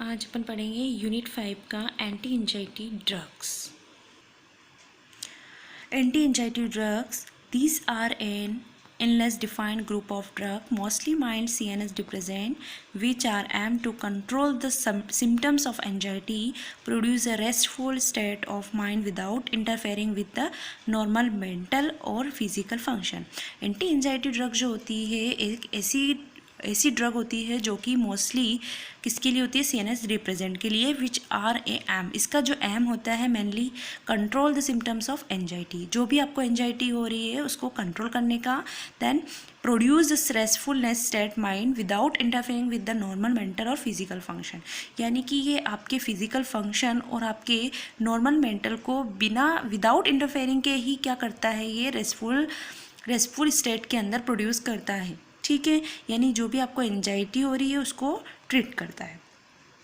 आज अपन पढ़ेंगे यूनिट 5 का anti anxiety drugs. Anti anxiety drugs, these are an illness defined group of drug, mostly mild CNS depressant, which are aimed to control the symptoms of anxiety, produce a restful state of mind without interfering with the normal mental or physical function. Anti anxiety drug जो होती है एक ऐसी drug होती है जो कि mostly किसके लिए होती है, सीएनएस रिप्रेजेंट के लिए, विच आर ए एम। इसका जो एम होता है mainly control the symptoms of anxiety, जो भी आपको एंजाइटी हो रही है उसको कंट्रोल करने का। Then produce the stressfulness state mind without interfering with the normal mental और फिजिकल फंक्शन, यानी कि ये आपके फिजिकल फंक्शन और आपके नॉर्मल मेंटल को बिना विदाउट इंटरफेयरिंग के ही क्या करता है, ये रेस्टफुल स्टेट के अंदर प्रोड्यूस करता है। ठीक है, यानी जो भी आपको एंजाइटी हो रही है उसको ट्रीट करता है।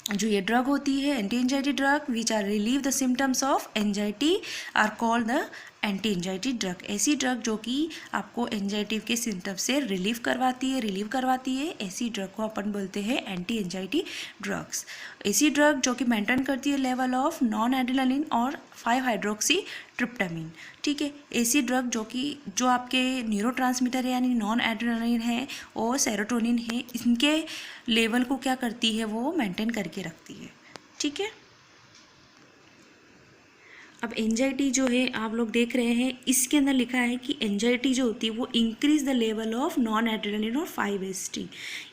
जो ये ड्रग होती है anti anxiety drug which are relieve the symptoms of anxiety are called the anti anxiety drug. ऐसी ड्रग जो कि आपको एंजाइटी के सिम्टम्स से रिलीव करवाती है, ऐसी ड्रग को अपन बोलते हैं एंटी एंजाइटी ड्रग्स। ऐसी ड्रग जो कि मेंटेन करती है लेवल ऑफ नॉन एड्रेनालिन और 5-हाइड्रोक्सी ट्रिप्टामिन। ठीक है, ऐसी ड्रग जो आपके न्यूरोट्रांसमीटर है यानी नॉन एड्रेनालिन है और सेरोटोनिन है, इनके लेवल को क्या करती है, वो मेंटेन करके रखती है। ठीक है, अब एंजाइटी जो है आप लोग देख रहे हैं, इसके अंदर लिखा है कि एंजाइटी जो होती है वो increase the level of non adrenaline और 5-HT,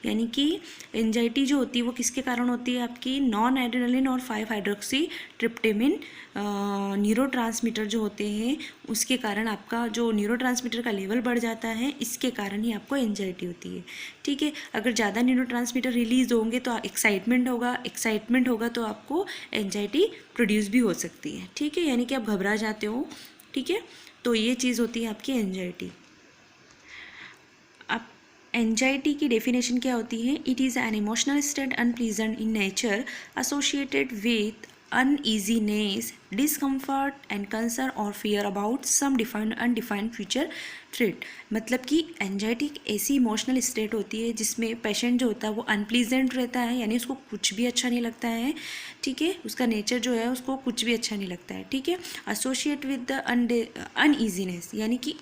यानी कि एंजाइटी जो होती है वो किसके कारण होती है, आपकी नॉन एड्रेनालिन और 5-हाइड्रोक्सी ट्रिप्टामिन न्यूरोट्रांसमीटर जो होते हैं उसके कारण आपका जो न्यूरोट्रांसमीटर का लेवल बढ़ जाता है, इसके कारण ही आपको एंजाइटी होती है। ठीक है, अगर ज़्यादा न्यूरोट्रांसमीटर रिलीज होंगे तो एक्साइटमेंट होगा तो आपको एंजाइटी प्रोड्यूस भी हो सकती है। ठीक है, यानी कि आप घबरा जाते हो। ठीक है, तो ये चीज़ होती है आपकी एंजाइटी। अब एंजाइटी की डेफिनेशन क्या होती है, it is an emotional state unpleasant in nature associated with uneasiness, discomfort and concern or fear about some defined undefined future threat। मतलब कि एंजाइटी एक ऐसी इमोशनल स्टेट होती है जिसमें पेशेंट जो होता है वो अनप्लीजेंट रहता है, यानी उसको कुछ भी अच्छा नहीं लगता है। ठीक है, उसका नेचर जो है उसको कुछ भी अच्छा नहीं लगता है। ठीक है, एसोसिएट विद द अनईजीनेस, यानी कि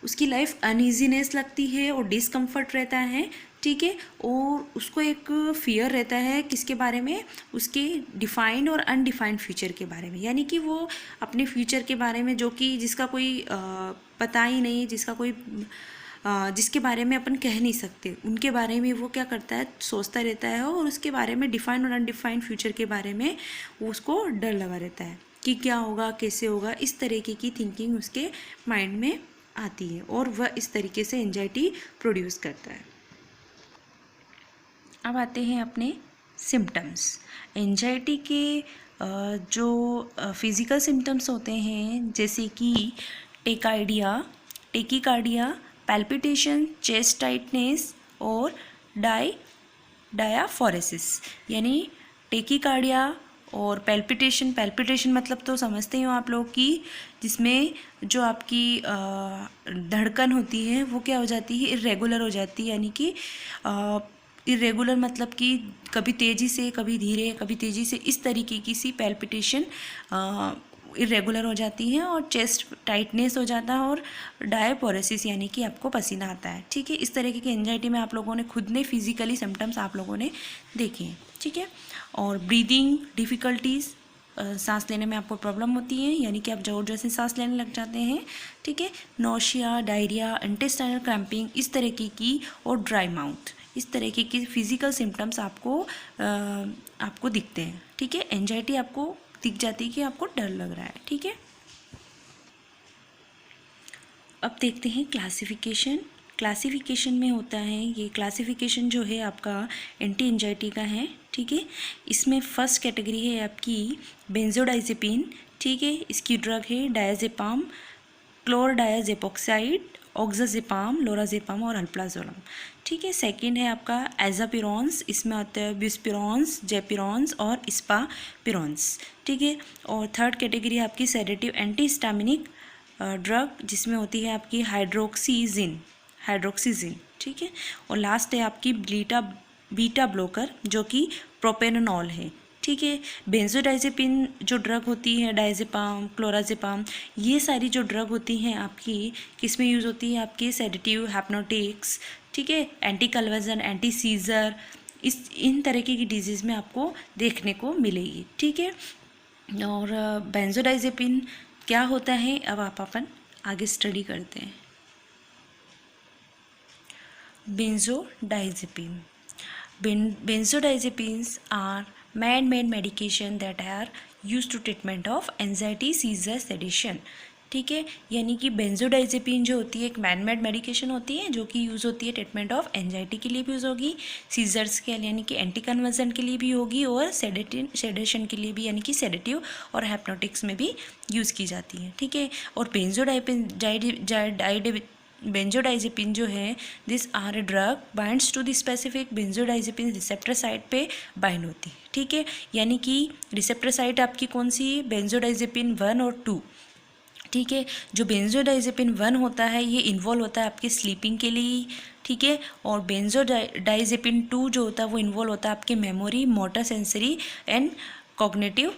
उसकी लाइफ अनईजीनेस लगती है और डिसकम्फर्ट रहता है। ठीक है, और उसको एक फियर रहता है किसके बारे में, उसके डिफाइंड और अनडिफाइंड फ्यूचर के बारे में, यानी कि वो अपने फ्यूचर के बारे में जो कि जिसका कोई पता ही नहीं, जिसके बारे में अपन कह नहीं सकते, उनके बारे में वो क्या करता है, सोचता रहता है और उसके बारे में डिफाइंड और अनडिफाइंड फ्यूचर के बारे में वो उसको डर लगा रहता है कि क्या होगा, कैसे होगा, इस तरीके की थिंकिंग उसके माइंड में आती है और वह इस तरीके से एंजाइटी प्रोड्यूस करता है। अब आते हैं अपने सिम्टम्स। एंजाइटी के जो फिज़िकल सिम्टम्स होते हैं जैसे कि टेकीकार्डिया, पैल्पिटेशन, चेस्ट टाइटनेस और डायाफोरेसिस, यानी टेकीकार्डिया और पैल्पिटेशन मतलब तो समझते ही हो आप लोग कि जिसमें जो आपकी धड़कन होती है वो क्या हो जाती है, इरेगुलर हो जाती है, यानी कि इरेगुलर मतलब कि कभी तेज़ी से कभी धीरे कभी तेज़ी से, इस तरीके की सी पैल्पिटेशन इरेगुलर हो जाती है और चेस्ट टाइटनेस हो जाता है और डायपोरेसिस, यानी कि आपको पसीना आता है। ठीक है, इस तरीके की एंजाइटी में आप लोगों ने खुद ने फिजिकली सिम्टम्स आप लोगों ने देखे हैं। ठीक है, और ब्रीदिंग डिफ़िकल्टीज़, सांस लेने में आपको प्रॉब्लम होती है, यानी कि आप जोर जोर से सांस लेने लग जाते हैं। ठीक है, नोशिया, डायरिया, इंटेस्टाइनल क्रैम्पिंग, इस तरीके की, और ड्राई माउथ, इस तरीके के फिजिकल सिम्टम्स आपको दिखते हैं। ठीक है, एंजाइटी आपको दिख जाती है कि आपको डर लग रहा है। ठीक है, अब देखते हैं क्लासिफिकेशन में होता है, ये क्लासिफिकेशन जो है आपका एंटी एंजाइटी का है। ठीक है, इसमें फर्स्ट कैटेगरी है आपकी बेंजोडाइजेपिन। ठीक है, इसकी ड्रग है डायजेपाम, क्लोरडायाजेपोक्साइड, ऑक्साजेपाम, लोराजेपाम और अल्प्राजोलम। ठीक है, सेकंड है आपका एजापिरोन्स, इसमें आता है ब्यूस्पिरोन्स, जेपिरोन्स और स्पापिरोन्स। ठीक है, और थर्ड कैटेगरी है आपकी सेडेटिव एंटीहिस्टामिनिक ड्रग, जिसमें होती है आपकी हाइड्रोक्सीजिन। ठीक है, और लास्ट है आपकी बीटा ब्लॉकर जो कि प्रोपेनोनॉल है। ठीक है, बेंजोडाइजेपिन जो ड्रग होती है, डायजेपाम, क्लोराजेपाम, ये सारी जो ड्रग होती हैं आपकी किस में यूज़ होती है? आपके सेडेटिव, हिप्नोटिक्स, ठीक है, एंटी कन्वर्जन, एंटी सीजर, इन तरीके की डिजीज़ में आपको देखने को मिलेगी। ठीक है, और बेंजोडाइजेपिन क्या होता है अब आप अपन आगे स्टडी करते हैं। Benzodiazepine, benzodiazepines are man-made medication that are used to treatment of anxiety, seizure, sedation। ठीक है, यानी कि बेंजोडाइजेपिन जो होती है एक मैन मेड मेडिकेशन होती है जो कि यूज़ होती है ट्रीटमेंट ऑफ एंजाइटी के लिए भी यूज़ होगी, सीजर्स के लिए यानी कि एंटी कन्वर्जन के लिए भी होगी, और सेडेशन के लिए भी यानी कि सेडेटिव और हिप्नोटिक्स में भी यूज़ की जाती है। ठीक है, और बेंजोडाइजेपिन जो है, this are a drug binds to the specific benzodiazepine receptor site पे बाइंड होती है। ठीक है, यानी कि रिसेप्टर साइट आपकी कौन सी है? बेंजोडाइजेपिन 1 और 2। ठीक है, जो बेंजोडाइजेपिन 1 होता है ये इन्वॉल्व होता है आपके स्लीपिंग के लिए। ठीक है, और बेंजोडाइजेपिन 2 जो होता है वो इन्वॉल्व होता है आपके memory, motor sensory and cognitive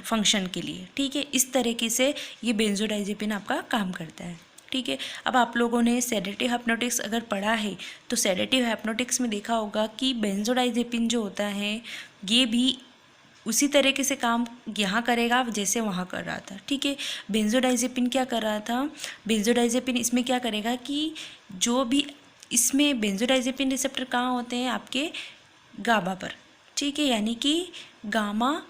function के लिए। ठीक है, इस तरीके से ये बेंजोडाइजेपिन आपका काम करता है। ठीक है, अब आप लोगों ने सेडेटिव हिप्नोटिक्स अगर पढ़ा है तो सेडेटिव हिप्नोटिक्स में देखा होगा कि बेंजोडाइजेपिन जो होता है ये भी उसी तरीके से काम यहाँ करेगा जैसे वहाँ कर रहा था। ठीक है, बेंजोडाइजेपिन क्या कर रहा था? बेंजोडाइजेपिन इसमें क्या करेगा कि जो भी इसमें बेंजोडाइजेपिन रिसेप्टर कहाँ होते हैं? आपके गाबा पर। ठीक है, यानी कि गामा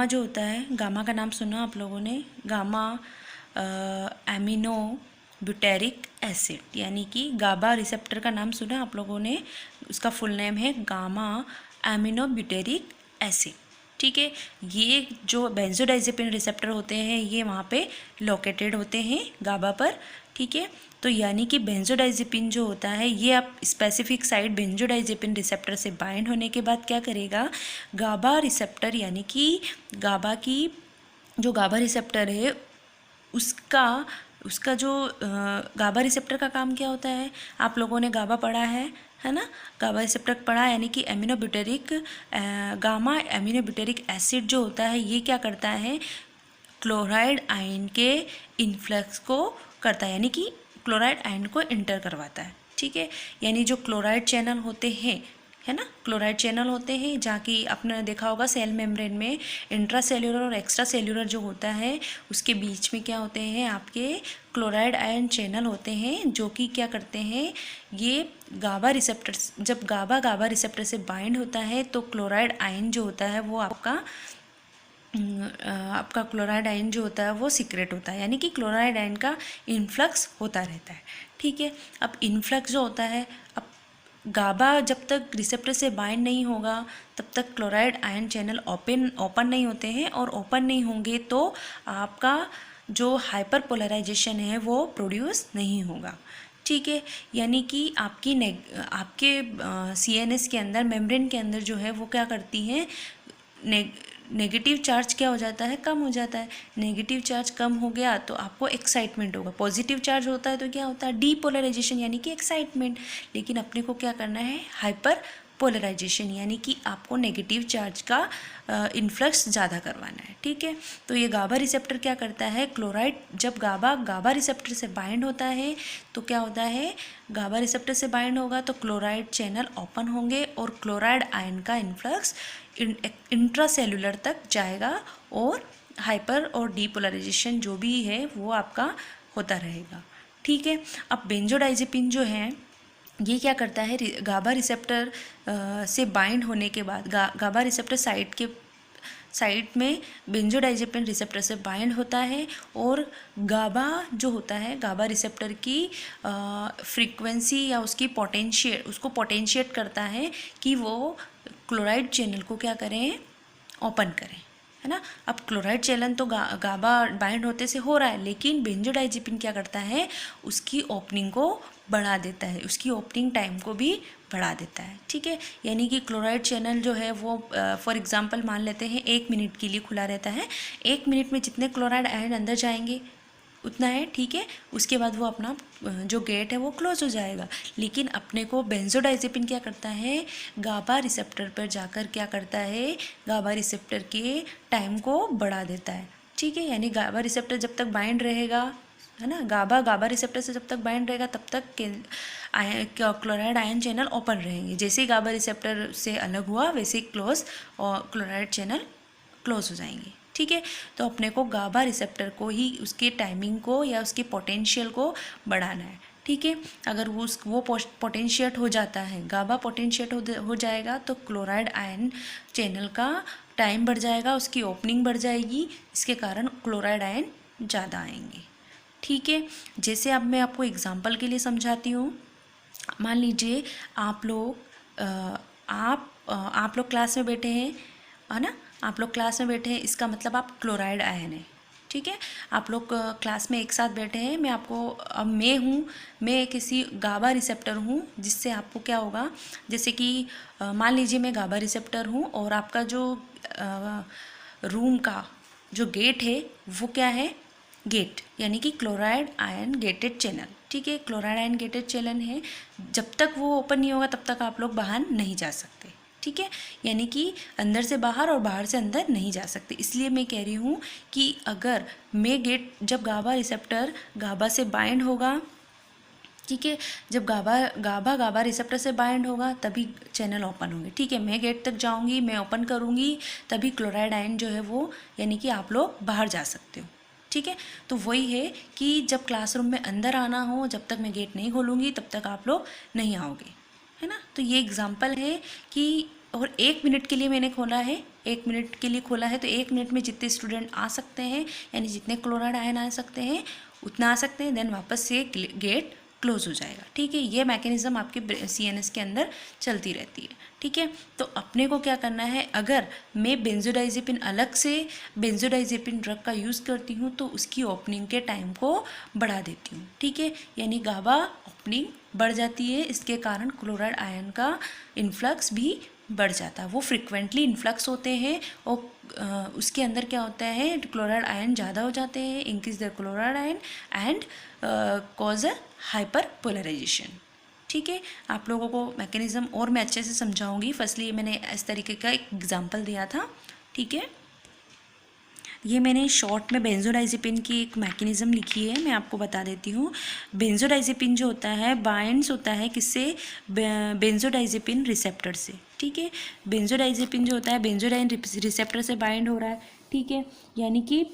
जो होता है, गामा का नाम सुना आप लोगों ने, गामा एमिनो ब्यूटेरिक एसिड, यानी कि गाबा रिसेप्टर का नाम सुना आप लोगों ने, उसका फुल नेम है गामा एमिनो ब्यूटेरिक एसिड। ठीक है, ये जो बेंजोडाइजेपिन रिसेप्टर होते हैं ये वहाँ पे लोकेटेड होते हैं गाबा पर। ठीक है, तो यानी कि बेंजोडाइजेपिन जो होता है ये आप स्पेसिफिक साइट बेंजोडाइजेपिन रिसेप्टर से बाइंड होने के बाद क्या करेगा? गाबा रिसेप्टर यानी कि गाबा की जो गाबा रिसेप्टर है उसका जो गाबा रिसेप्टर का काम क्या होता है? आप लोगों ने गाबा पढ़ा है ना? गाबा रिसेप्टर पढ़ा, यानी कि गामा एमिनो ब्यूटेरिक एसिड जो होता है ये क्या करता है? क्लोराइड आयन के इन्फ्लक्स को करता है, यानी कि क्लोराइड आयन को इंटर करवाता है। ठीक है, यानी जो क्लोराइड चैनल होते हैं, है ना, क्लोराइड चैनल होते हैं जहाँ की आपने देखा होगा सेल मेम्ब्रेन में इंट्रासेल्यूलर और एक्स्ट्रा सेल्यूलर जो होता है उसके बीच में क्या होते हैं? आपके क्लोराइड आयन चैनल होते हैं जो कि क्या करते हैं? ये गाबा रिसेप्टर, जब गाबा रिसेप्टर से बाइंड होता है तो क्लोराइड आयन जो होता है वो आपका क्लोराइड आयन जो होता है वो सीक्रेट होता है, यानी कि क्लोराइड आयन का इन्फ्लक्स होता रहता है। ठीक है, अब इन्फ्लक्स जो होता है, अब गाबा जब तक रिसेप्टर से बाइंड नहीं होगा तब तक क्लोराइड आयन चैनल ओपन नहीं होते हैं, और ओपन नहीं होंगे तो आपका जो हाइपर पोलराइजेशन है वो प्रोड्यूस नहीं होगा। ठीक है, यानी कि आपके CNS के अंदर, मेम्ब्रेन के अंदर जो है वो क्या करती है? नेगेटिव चार्ज क्या हो जाता है? कम हो जाता है। नेगेटिव चार्ज कम हो गया तो आपको एक्साइटमेंट होगा। पॉजिटिव चार्ज होता है तो क्या होता है? डीपोलराइजेशन, यानी कि एक्साइटमेंट। लेकिन अपने को क्या करना है? हाइपर पोलराइजेशन, यानी कि आपको नेगेटिव चार्ज का इन्फ्लक्स ज़्यादा करवाना है। ठीक है, तो ये गाबा रिसेप्टर क्या करता है? क्लोराइड जब गाबा रिसेप्टर से बाइंड होता है तो क्या होता है? गाबा रिसेप्टर से बाइंड होगा तो क्लोराइड चैनल ओपन होंगे और क्लोराइड आयन का इन्फ्लक्स इंट्रासेल्यूलर तक जाएगा, और हाइपर और डीपोलराइजेशन जो भी है वो आपका होता रहेगा। ठीक है, अब बेंजोडाइजेपिन जो है ये क्या करता है? गाबा रिसेप्टर से बाइंड होने के बाद गाबा रिसेप्टर साइट में बेंजोडाइजेपिन रिसेप्टर से बाइंड होता है, और गाबा जो होता है, गाबा रिसेप्टर की फ्रीक्वेंसी या उसकी उसको पोटेंशिएट करता है कि वो क्लोराइड चैनल को क्या करें? ओपन करें, है ना। अब क्लोराइड चैनल तो गाबा बाइंड होते से हो रहा है, लेकिन बेंजोडाइजेपिन क्या करता है? उसकी ओपनिंग को बढ़ा देता है, उसकी ओपनिंग टाइम को भी बढ़ा देता है। ठीक है, यानी कि क्लोराइड चैनल जो है वो फॉर एग्जांपल मान लेते हैं 1 मिनट के लिए खुला रहता है। 1 मिनट में जितने क्लोराइड आयन अंदर जाएंगे उतना है, ठीक है। उसके बाद वो अपना जो गेट है वो क्लोज हो जाएगा। लेकिन अपने को बेंजोडाइजेपिन क्या करता है, गाबा रिसेप्टर पर जाकर क्या करता है, गाबा रिसेप्टर के टाइम को बढ़ा देता है, ठीक है। यानी गाबा रिसेप्टर जब तक बाइंड रहेगा, है ना, गाबा रिसेप्टर से जब तक बाइंड रहेगा तब तक क्लोराइड आयन चैनल ओपन रहेंगे। जैसे ही गाबा रिसेप्टर से अलग हुआ वैसे ही क्लोज और क्लोराइड चैनल क्लोज हो जाएंगे, ठीक है। तो अपने को गाबा रिसेप्टर को ही उसके टाइमिंग को या उसके पोटेंशियल को बढ़ाना है, ठीक है। अगर वो पोटेंशिएट हो जाता है, गाबा पोटेंशिएट हो जाएगा तो क्लोराइड आयन चैनल का टाइम बढ़ जाएगा, उसकी ओपनिंग बढ़ जाएगी, इसके कारण क्लोराइड आयन ज़्यादा आएंगे, ठीक है। जैसे अब मैं आपको एग्जांपल के लिए समझाती हूँ। मान लीजिए आप लोग क्लास में बैठे हैं, है ना, आप लोग क्लास में बैठे हैं, इसका मतलब आप क्लोराइड आयन है, ठीक है। आप लोग क्लास में एक साथ बैठे हैं, मैं आपको अब मैं किसी गाबा रिसेप्टर हूँ, जिससे आपको क्या होगा, जैसे कि मान लीजिए मैं गाबा रिसेप्टर हूँ और आपका जो रूम का जो गेट है वो क्या है, गेट, यानी कि क्लोराइड आयन गेटेड चैनल, ठीक है। क्लोराइड आयन गेटेड चैनल है, जब तक वो ओपन नहीं होगा तब तक आप लोग बाहर नहीं जा सकते, ठीक है। यानी कि अंदर से बाहर और बाहर से अंदर नहीं जा सकते। इसलिए मैं कह रही हूँ कि अगर मैं गेट, जब गाबा रिसेप्टर गाबा से बाइंड होगा, ठीक है, जब गाबा रिसेप्टर से बाइंड होगा तभी चैनल ओपन होंगे, ठीक है। मैं गेट तक जाऊंगी, मैं ओपन करूंगी, तभी क्लोराइड आयन जो है वो, यानी कि आप लोग बाहर जा सकते हो, ठीक है। तो वही है कि जब क्लासरूम में अंदर आना हो, जब तक मैं गेट नहीं खोलूँगी तब तक आप लोग नहीं आओगे, है ना। तो ये एग्जाम्पल है कि, और 1 मिनट के लिए मैंने खोला है, 1 मिनट के लिए खोला है, तो 1 मिनट में जितने स्टूडेंट आ सकते हैं, यानी जितने क्लोराइड आयन आ सकते हैं उतना आ सकते हैं, देन वापस से गेट क्लोज हो जाएगा, ठीक है। ये मैकेनिज्म आपके CNS के अंदर चलती रहती है, ठीक है। तो अपने को क्या करना है, अगर मैं बेंजोडाइजेपिन अलग से बेंजोडाइजेपिन ड्रग का यूज़ करती हूँ तो उसकी ओपनिंग के टाइम को बढ़ा देती हूँ, ठीक है। यानी गाबा ओपनिंग बढ़ जाती है, इसके कारण क्लोराइड आयन का इन्फ्लक्स भी बढ़ जाता है। वो फ्रिक्वेंटली इन्फ्लक्स होते हैं और उसके अंदर क्या होता है, क्लोराइड आयन ज़्यादा हो जाते हैं, increase the chloride ion and cause a hyper polarization, ठीक है। आप लोगों को मैकेनिज्म और मैं अच्छे से समझाऊंगी, फर्स्टली मैंने इस तरीके का एक एग्जांपल दिया था, ठीक है। ये मैंने शॉर्ट में बेंजोडाइजेपिन की एक मैकेनिज्म लिखी है, मैं आपको बता देती हूँ। बेंजोडाइजेपिन जो होता है बाइंड्स होता है किससे, बेंजोडाइजेपिन रिसेप्टर से, ठीक है। बेंजोडाइजेपिन जो होता है बेंजोडाइन रिसेप्टर से बाइंड हो रहा है, ठीक है। यानी कि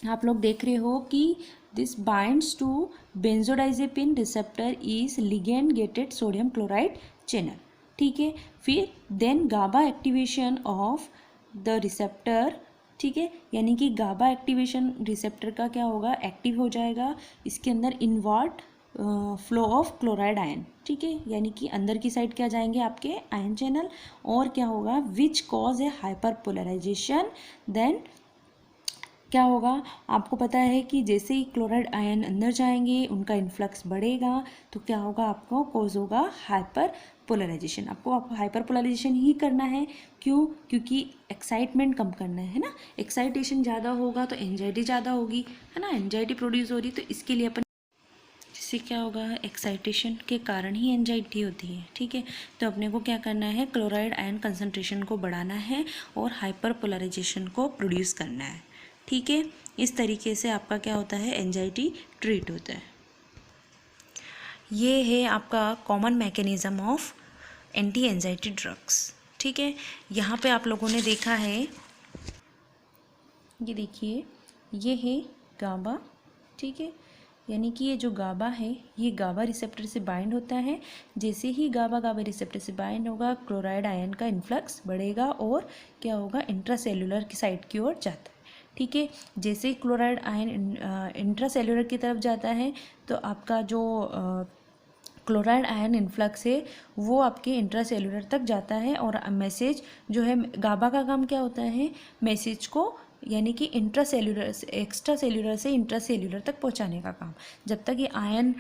आप लोग देख रहे हो कि this binds to benzodiazepine receptor is ligand gated sodium chloride channel, ठीक है। फिर then GABA activation of the receptor, ठीक है, यानी कि गाबा एक्टिवेशन रिसेप्टर का क्या होगा, एक्टिव हो जाएगा, इसके अंदर invert flow of chloride ion, ठीक है। यानी कि अंदर की साइड क्या जाएंगे आपके आयन चैनल, और क्या होगा, which cause a hyper polarization. Then क्या होगा, आपको पता है कि जैसे ही क्लोराइड आयन अंदर जाएंगे उनका इन्फ्लक्स बढ़ेगा, तो क्या होगा, आपको कॉज होगा हाइपर पोलराइजेशन। आपको हाइपर पोलराइजेशन ही करना है, क्यों, क्योंकि एक्साइटमेंट कम करना है ना। एक्साइटेशन ज़्यादा होगा तो एंजाइटी ज़्यादा होगी, है ना, एंजाइटी प्रोड्यूस हो रही, तो इसके लिए अपन, जिससे क्या होगा, एक्साइटेशन के कारण ही एंजाइटी होती है, ठीक है। तो अपने को क्या करना है, क्लोराइड आयन कंसनट्रेशन को बढ़ाना है और हाइपर पोलराइजेशन को प्रोड्यूस करना है, ठीक है। इस तरीके से आपका क्या होता है, एंजाइटी ट्रीट होता है। ये है आपका common mechanism of anti anxiety drugs, ठीक है। यहाँ पे आप लोगों ने देखा है, ये देखिए, ये है गाबा, ठीक है। यानी कि ये जो गाबा है ये गाबा रिसेप्टर से बाइंड होता है, जैसे ही गाबा रिसेप्टर से बाइंड होगा क्लोराइड आयन का इन्फ्लक्स बढ़ेगा और क्या होगा, इंट्रासेल्युलर की साइड की ओर जाता है, ठीक है। जैसे ही क्लोराइड आयन इंट्रासेल्युलर की तरफ जाता है तो आपका जो क्लोराइड आयन इन्फ्लक्स है वो आपके इंट्रासेल्युलर तक जाता है, और मैसेज जो है, गाबा का काम क्या होता है, मैसेज को यानी कि इंट्रासेल्युलर से एक्स्ट्रा सेल्युलर से इंट्रासेल्युलर तक पहुंचाने का काम। जब तक ये आयन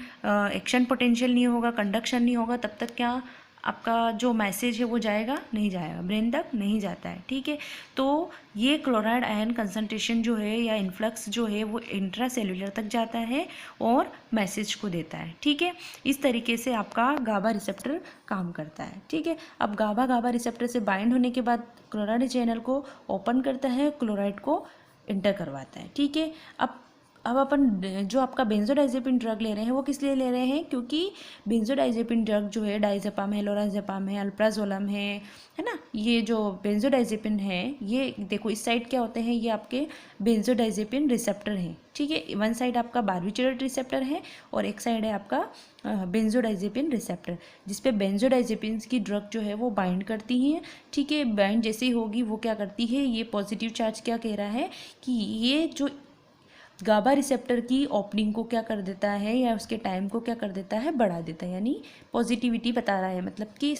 एक्शन पोटेंशियल नहीं होगा, कंडक्शन नहीं होगा, तब तक क्या आपका जो मैसेज है वो जाएगा नहीं जाएगा, ब्रेन तक नहीं जाता है। ठीक है, तो ये क्लोराइड आयन कंसंट्रेशन जो है या इन्फ्लक्स जो है वो इंट्रा सेल्यूलर तक जाता है और मैसेज को देता है। ठीक है, इस तरीके से आपका गाबा रिसेप्टर काम करता है। ठीक है, अब गाबा रिसेप्टर से बाइंड होने के बाद क्लोराइड चैनल को ओपन करता है, क्लोराइड को इंटर करवाता है। ठीक है, अब अपन जो आपका बेंजोडाइजेपिन ड्रग ले रहे हैं वो किस लिए ले रहे हैं, क्योंकि बेंजोडाइजेपिन ड्रग जो है डाइजेपाम है, लोराजेपाम है, अल्प्राजोलम है ना, ये जो बेंजोडाइजेपिन है, ये देखो इस साइड क्या होते हैं, ये आपके बेंजोडाइजेपिन रिसेप्टर हैं। ठीक है, वन साइड आपका बार्बिचुरेट रिसेप्टर है और एक साइड है आपका बेंजोडाइजेपिन रिसेप्टर, जिसपे बेंजोडाइजेपिन की ड्रग जो है वो बाइंड करती हैं। ठीक है, बाइंड जैसे ही होगी वो क्या करती है, ये पॉजिटिव चार्ज क्या कह रहा है कि ये जो गाबा रिसेप्टर की ओपनिंग को क्या कर देता है या उसके टाइम को क्या कर देता है, बढ़ा देता है, यानी पॉजिटिविटी बता रहा है, मतलब कि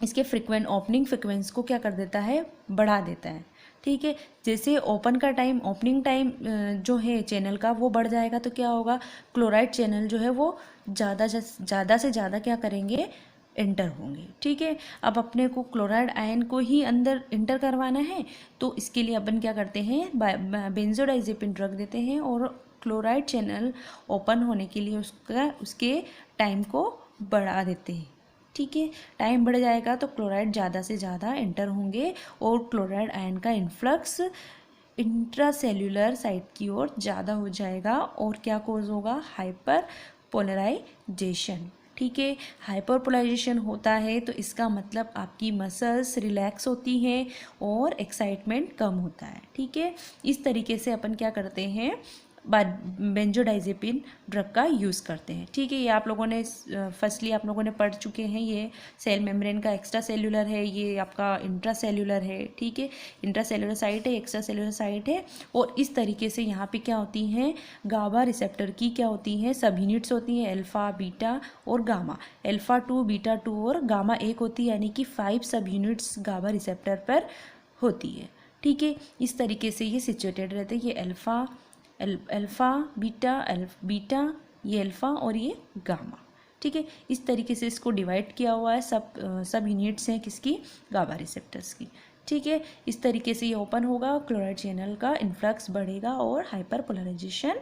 इसके फ्रिक्वेंट ओपनिंग फ्रिक्वेंस को क्या कर देता है, बढ़ा देता है। ठीक है, जैसे ओपनिंग टाइम जो है चैनल का वो बढ़ जाएगा तो क्या होगा, क्लोराइड चैनल जो है वो ज़्यादा से ज़्यादा क्या करेंगे, इंटर होंगे। ठीक है, अब अपने को क्लोराइड आयन को ही अंदर इंटर करवाना है, तो इसके लिए अपन क्या करते हैं, बेंजोडाइजेपिन ड्रग देते हैं और क्लोराइड चैनल ओपन होने के लिए उसके टाइम को बढ़ा देते हैं। ठीक है, टाइम बढ़ जाएगा तो क्लोराइड ज़्यादा से ज़्यादा इंटर होंगे और क्लोराइड आयन का इन्फ्लक्स इंट्रासेल्यूलर साइट की ओर ज़्यादा हो जाएगा और क्या कोज होगा, हाइपर पोलराइजेशन। ठीक है, हाइपर पोलराइजेशन होता है तो इसका मतलब आपकी मसल्स रिलैक्स होती हैं और एक्साइटमेंट कम होता है। ठीक है, इस तरीके से अपन क्या करते हैं, बेंजोडाइजेपिन ड्रग का यूज़ करते हैं। ठीक है, ये आप लोगों ने फर्स्टली आप लोगों ने पढ़ चुके हैं, ये सेल मेम्ब्रेन का एक्स्ट्रा सेल्यूलर है, ये आपका इंट्रा सेल्यूलर है। ठीक है, इंट्रा सेल्यूलर साइट है, एक्स्ट्रा सेल्यूलर साइट है, और इस तरीके से यहाँ पे क्या होती हैं, गाबा रिसेप्टर की क्या होती हैं, सब यूनिट्स होती हैं, अल्फ़ा, बीटा और गामा। अल्फ़ा 2, बीटा 2 और गामा 1 होती है, यानी कि 5 सब यूनिट्स गाबा रिसेप्टर पर होती है। ठीक है, इस तरीके से ये सिचुएटेड रहते हैं, ये अल्फ़ा बीटा, ये अल्फ़ा और ये गामा। ठीक है, इस तरीके से इसको डिवाइड किया हुआ है, सब यूनिट्स हैं किसकी, गाबा रिसेप्टर्स की। ठीक है, इस तरीके से ये ओपन होगा, क्लोराइड चैनल का इन्फ्लक्स बढ़ेगा और हाइपर पोलराइजेशन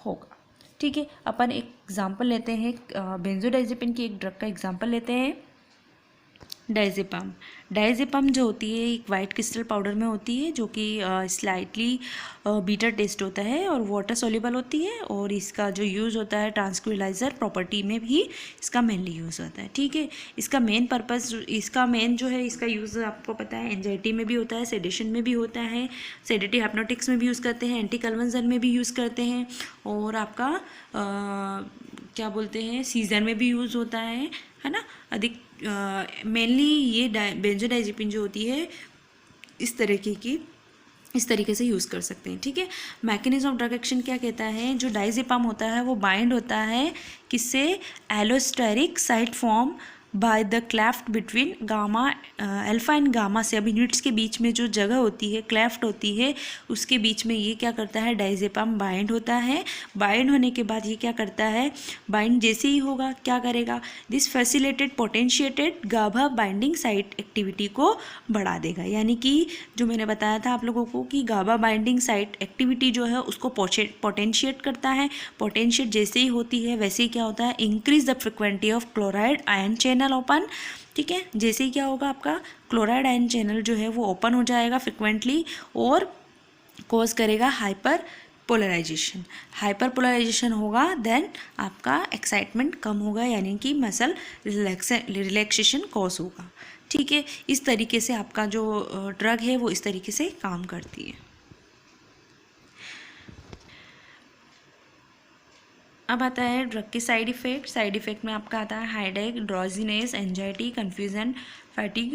होगा। ठीक है, अपन एक एग्जांपल लेते हैं, बेंजोडाइजेपिन की एक ड्रग का एग्जांपल लेते हैं, डायजेपम जो होती है एक वाइट क्रिस्टल पाउडर में होती है, जो कि स्लाइटली बीटर टेस्ट होता है और वाटर सॉल्युबल होती है, और इसका जो यूज़ होता है ट्रांसक्विलाइजर प्रॉपर्टी में भी इसका मेनली यूज़ होता है। ठीक है, इसका मेन पर्पस, इसका मेन जो है इसका यूज़ आपको पता है, एंजाइटी में भी होता है, सेडेशन में भी होता है, सेडेटिव हिप्नोटिक्स में भी यूज़ करते हैं, एंटी कन्वर्जन में भी यूज़ करते हैं, और आपका क्या बोलते हैं, सीजन में भी यूज़ होता है ना, अधिक मेनली ये बेंजोडाइजेपिन जो होती है इस तरीके से यूज़ कर सकते हैं। ठीक है, मैकेनिज्म ऑफ ड्रग एक्शन क्या कहता है, जो डायजेपाम होता है वो बाइंड होता है किससे, allosteric site form by the cleft between gamma, alpha and gamma से, अब यूनिट्स के बीच में जो जगह होती है, क्लेफ्ट होती है, उसके बीच में ये क्या करता है, डायजेपाम बाइंड होता है। बाइंड होने के बाद ये क्या करता है, बाइंड जैसे ही होगा क्या करेगा, this facilitated potentiated GABA binding site activity को बढ़ा देगा। यानी कि जो मैंने बताया था आप लोगों को कि गाबा बाइंडिंग साइट एक्टिविटी जो है उसको पोटेंशिएट करता है। पोटेंशिएट जैसे ही होती है वैसे ही क्या होता है, increase the frequency of chloride ion channel open. ठीक है, जैसे ही क्या होगा, आपका क्लोराइड आयन चैनल जो है वो ओपन हो जाएगा फ्रिक्वेंटली और कॉज करेगा हाइपर पोलराइजेशन होगा, देन आपका एक्साइटमेंट कम होगा, यानी कि मसल रिलैक्सेशन कॉज होगा। ठीक है, इस तरीके से आपका जो ड्रग है वो इस तरीके से काम करती है। अब आता है ड्रग के साइड इफ़ेक्ट में आपका आता है headache, drowsiness, anxiety, confusion, fatigue,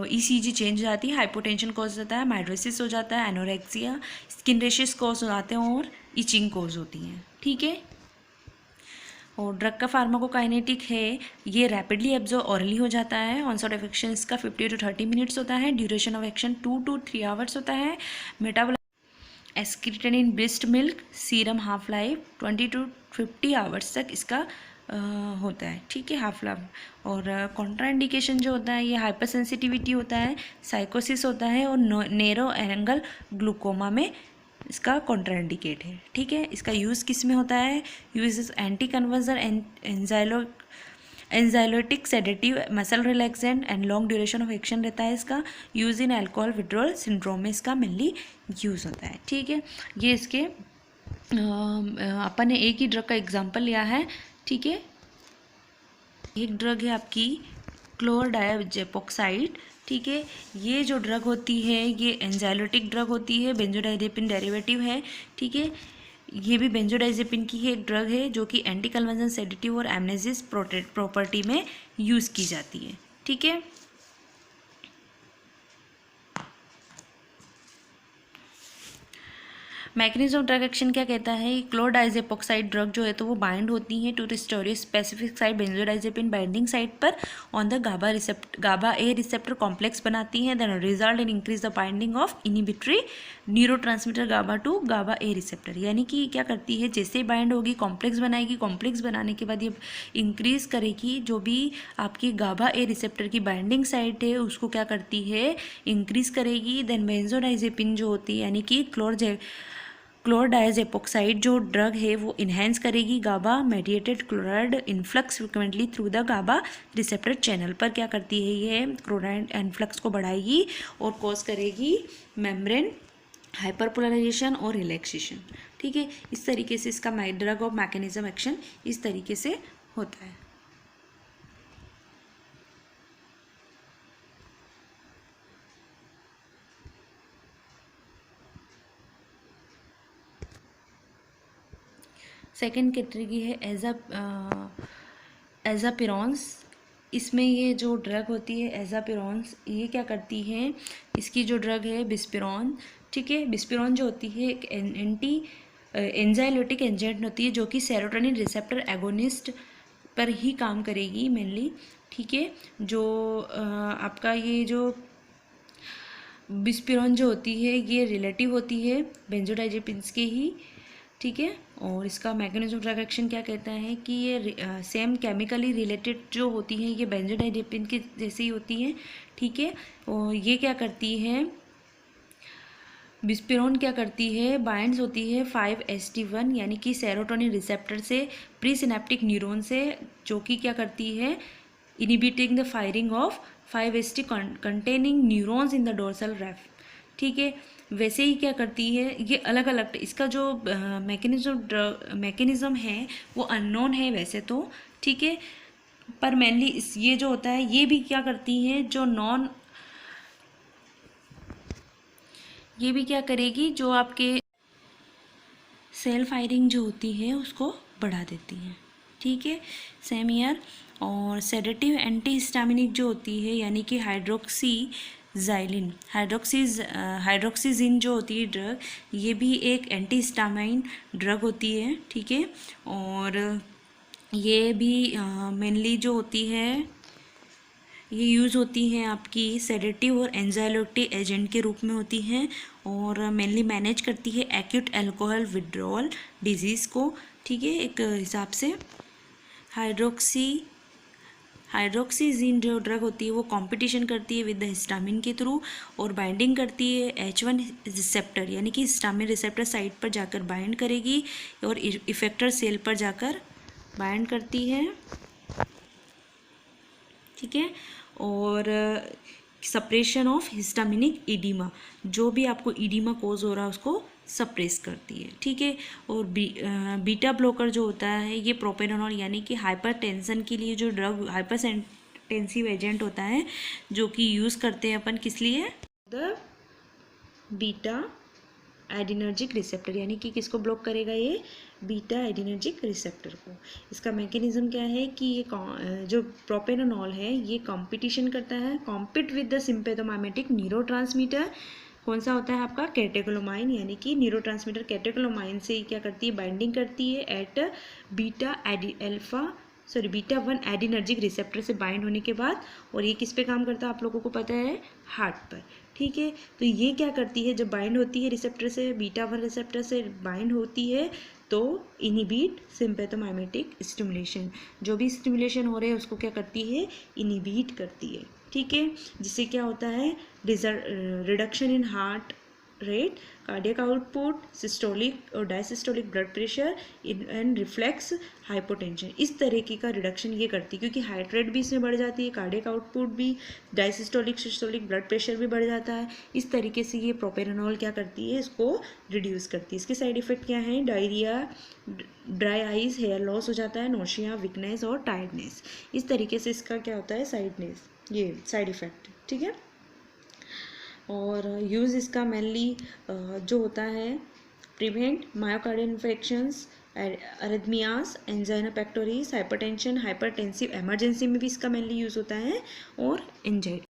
ECG change हो जाती है, हाइपोटेंशन कॉज होता है, माइड्रोसिस हो जाता है, एनोरेक्सिया, स्किन रेशेस कॉज हो जाते हैं और इचिंग कॉज होती हैं। ठीक है, और ड्रग का फार्माकोकाइनेटिक है, ये रैपिडली एब्जॉर्ब ऑरली हो जाता है, ऑनसेट ऑफ एक्शन इसका 50 to 30 मिनट्स होता है, duration of action 2 to 3 hours होता है, metabolite excreted in breast milk, serum half life 20 to 50 hours तक इसका होता है, ठीक है, हाफ लाइफ। और कॉन्ट्राइंडिकेशन जो होता है ये हाइपर सेंसिटिविटी होता है, साइकोसिस होता है और नैरो एंगल ग्लूकोमा में इसका कॉन्ट्राइंडिकेट है, ठीक है। इसका यूज़ किस में होता है? Use is anticonvulsant anxiolytic sedative muscle relaxant and long duration of action रहता है इसका। Use in alcohol withdrawal syndrome में इसका मेनली यूज़ होता है, ठीक है। ये इसके अपन ने एक ही ड्रग का एग्जांपल लिया है, ठीक है। एक ड्रग है आपकी क्लोरडायाजेपोक्साइड, ठीक है। ये जो ड्रग होती है ये एंजाइलोटिक ड्रग होती है, बेंजोडाइजेपिन डेरिवेटिव है, ठीक है। ये भी बेंजोडाइजेपिन की ही एक ड्रग है जो कि एंटी कन्वर्जन सेडेटिव और एमनेसिस प्रॉपर्टी में यूज़ की जाती है, ठीक है। मैकेनिज्म ऑफ ड्रग एक्शन क्या कहता है? क्लोरडाइजेपोक्साइड ड्रग जो है तो वो बाइंड होती है to restore specific site benzodiazepine binding site पर on the GABA A receptor complex बनाती है, then result in increase the binding of inhibitory neurotransmitter GABA to GABA A receptor. यानी कि क्या करती है, जैसे बाइंड होगी कॉम्प्लेक्स बनाएगी, कॉम्प्लेक्स बनाने के बाद ये इंक्रीज करेगी जो भी आपकी गाबा ए रिसेप्टर की बाइंडिंग साइट है उसको क्या करती है, इंक्रीज करेगी। देन बेंजोडाइजेपिन जो होती है यानी कि क्लोरडाइजेपोक्साइड जो ड्रग है वो इन्हेंस करेगी GABA mediated chloride influx frequently through the GABA receptor channel पर। क्या करती है ये, क्लोराइड इन्फ्लक्स को बढ़ाएगी और कॉज करेगी मेम्ब्रेन हाइपरपोलराइजेशन और रिलैक्सेशन, ठीक है। इस तरीके से इसका ड्रग ऑफ मैकेनिज्म एक्शन इस तरीके से होता है। सेकेंड कैटेगरी है एजापिरॉन्स। इसमें ये जो ड्रग होती है एजापिरॉन्स, ये क्या करती है, इसकी जो ड्रग है बिस्पिरॉन, ठीक है। बिस्पिरॉन जो होती है एक एंटी एंजाइलोटिक एजेंट होती है जो कि सेरोटोनिन रिसेप्टर एगोनिस्ट पर ही काम करेगी मेनली, ठीक है। जो आपका ये जो बिस्पिरॉन जो होती है ये रिलेटिव होती है बेंजोडाइजेपिन्स के ही, ठीक है। और इसका मैकेनिज्म ऑफ एक्शन क्या कहता है कि ये सेम केमिकली रिलेटेड जो होती हैं ये बेंजोडाइजेपिन के जैसे ही होती हैं, ठीक है। और ये क्या करती है, बिस्पिरोन क्या करती है, बाइंड्स होती है 5-HT1 यानी कि सेरोटोनिन रिसेप्टर से प्री सिनेप्टिक न्यूरॉन से, जो कि क्या करती है, inhibiting the firing of 5-HT containing neurons in the dorsal raphe, ठीक है। वैसे ही क्या करती है, ये अलग अलग इसका जो मैकेनिज्म है वो अननोन है वैसे तो, ठीक है। पर मेनली ये जो होता है ये भी क्या करती है, ये भी क्या करेगी, जो आपके सेल फायरिंग जो होती है उसको बढ़ा देती है, ठीक है। Same year. और सेडेटिव एंटी हिस्टामिनिक जो होती है यानी कि हाइड्रोक्सीजिन जो होती है ड्रग, ये भी एक एंटी हिस्टामाइन ड्रग होती है, ठीक है। और ये भी मेनली जो होती है ये यूज़ होती हैं आपकी सेडेटिव और एंजाइलोटिक एजेंट के रूप में होती हैं और मेनली मैनेज करती है एक्यूट अल्कोहल विड्रॉल डिजीज़ को, ठीक है। एक हिसाब से हाइड्रोक्सीजिन जो ड्रग होती है वो कंपटीशन करती है विद द हिस्टामिन के थ्रू और बाइंडिंग करती है H1 रिसेप्टर यानी कि हिस्टामिन रिसेप्टर साइट पर जाकर बाइंड करेगी और इफेक्टर सेल पर जाकर बाइंड करती है, ठीक है। और सप्रेशन ऑफ हिस्टामिनिक इडीमा, जो भी आपको इडीमा कोज हो रहा है उसको सप्रेस करती है, ठीक है। और बीटा ब्लॉकर जो होता है ये प्रोपेनोल यानी कि हाइपरटेंशन के लिए जो ड्रग हाइपरटेंसिव एजेंट होता है जो कि यूज़ करते हैं अपन किस लिए, द बीटा एडिनर्जिक रिसेप्टर यानी कि किसको ब्लॉक करेगा, ये बीटा एडिनर्जिक रिसेप्टर को। इसका मैकेनिज्म क्या है कि ये जो प्रोपेनोल है ये कंपटीशन करता है, compete with the sympathomimetic neurotransmitter, कौन सा होता है आपका कैटेकोलोमाइन, यानी कि न्यूरोट्रांसमीटर कैटेकोलोमाइन से क्या करती है, बाइंडिंग करती है एट बीटा 1 एडिनर्जिक रिसेप्टर से बाइंड होने के बाद, और ये किस पे काम करता है आप लोगों को पता है, हार्ट पर, ठीक है। तो ये क्या करती है, जब बाइंड होती है रिसेप्टर से, बीटा 1 रिसेप्टर से बाइंड होती है तो इनिबिट सिंपैथोमाइमेटिक स्टिमुलेशन, जो भी स्टिमुलेशन हो रहे हैं उसको क्या करती है, इनिबिट करती है, ठीक है। जिससे क्या होता है, reduction in heart rate, cardiac output, systolic और diastolic blood pressure and reflex hypotension, इस तरीके का रिडक्शन ये करती है, क्योंकि हार्ट रेट भी इसमें बढ़ जाती है, कार्डियक आउटपुट भी, डायसिस्टोलिक सिस्टोलिक ब्लड प्रेशर भी बढ़ जाता है। इस तरीके से ये प्रोपेरानॉल क्या करती है, इसको रिड्यूस करती है। इसके साइड इफेक्ट क्या हैं, diarrhoea, dry eyes, hair loss हो जाता है, नोशिया, वीकनेस और टायर्डनेस। इस तरीके से इसका क्या होता है, ये साइड इफेक्ट, ठीक है। और यूज़ इसका मेनली जो होता है, prevent myocardial infections, arrhythmias, angina pectoris, hypertension, hypertensive emergency में भी इसका मेनली यूज़ होता है, और एंजाइटी।